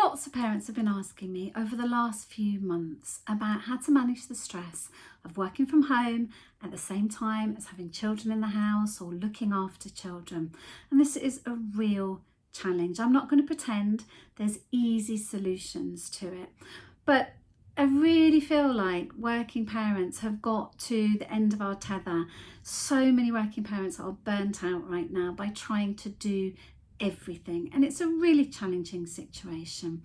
Lots of parents have been asking me over the last few months about how to manage the stress of working from home at the same time as having children in the house or looking after children. And this is a real challenge. I'm not going to pretend there's easy solutions to it, but I really feel like working parents have got to the end of our tether. So many working parents are burnt out right now by trying to do everything, and it's a really challenging situation.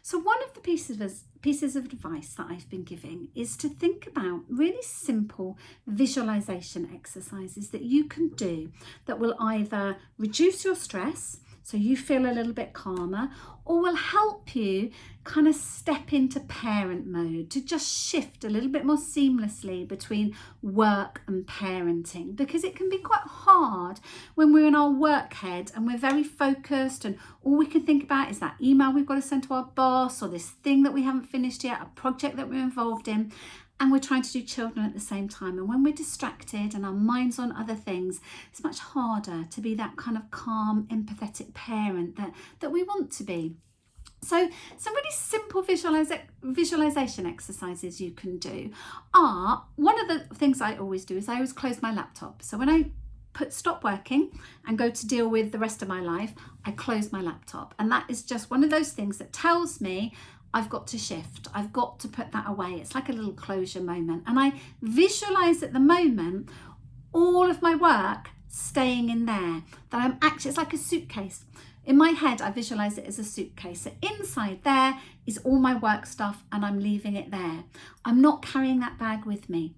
So one of the pieces of advice that I've been giving is to think about really simple visualization exercises that you can do that will either reduce your stress so you feel a little bit calmer, or will help you kind of step into parent mode, to just shift a little bit more seamlessly between work and parenting, because it can be quite hard when we're in our work head and we're very focused and all we can think about is that email we've got to send to our boss, or this thing that we haven't finished yet, a project that we're involved in, and we're trying to do children at the same time. And when we're distracted and our mind's on other things, it's much harder to be that kind of calm, empathetic parent that we want to be. So some really simple visualization exercises you can do are, one of the things I always do is I always close my laptop. So when I stop working and go to deal with the rest of my life, I close my laptop. And that is just one of those things that tells me I've got to shift. I've got to put that away. It's like a little closure moment. And I visualize at the moment all of my work staying in there. That I'm actually, it's like a suitcase. In my head, I visualize it as a suitcase. So inside there is all my work stuff and I'm leaving it there. I'm not carrying that bag with me.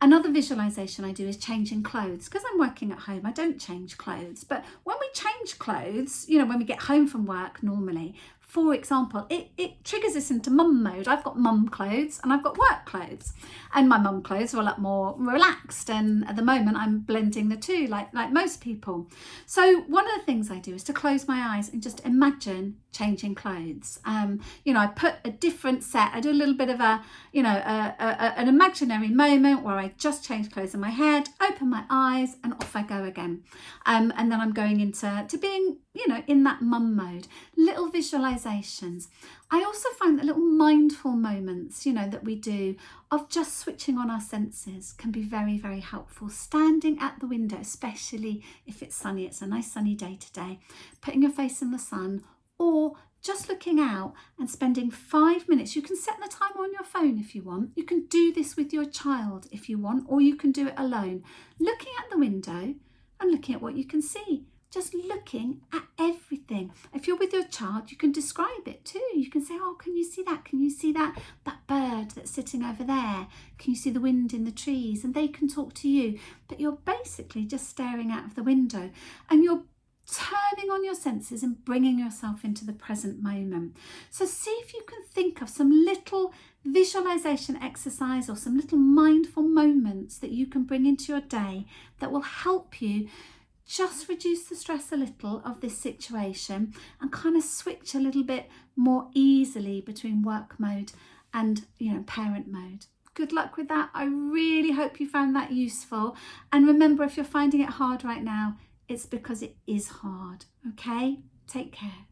Another visualization I do is changing clothes. Because I'm working at home, I don't change clothes. But when we change clothes, when we get home from work normally, for example, it triggers us into mum mode. I've got mum clothes and I've got work clothes. And my mum clothes are a lot more relaxed. And at the moment, I'm blending the two like most people. So one of the things I do is to close my eyes and just imagine changing clothes. I put a different set. I do a little bit of an imaginary moment where I just change clothes in my head, open my eyes, and off I go again. And then I'm going into being, in that mum mode. Little visualizations. I also find that little mindful moments, that we do of just switching on our senses can be very, very helpful. Standing at the window, especially if it's sunny, it's a nice sunny day today, putting your face in the sun, or just looking out and spending 5 minutes. You can set the timer on your phone if you want. You can do this with your child if you want, or you can do it alone. Looking at the window and looking at what you can see. Just looking at everything. If you're with your child, you can describe it too. You can say, oh, can you see that? Can you see that bird that's sitting over there? Can you see the wind in the trees? And they can talk to you. But you're basically just staring out of the window and you're turning on your senses and bringing yourself into the present moment. So see if you can think of some little visualization exercise or some little mindful moments that you can bring into your day that will help you just reduce the stress a little of this situation and kind of switch a little bit more easily between work mode and parent mode. Good luck with that. I really hope you found that useful. And remember, if you're finding it hard right now, it's because it is hard. Okay? Take care.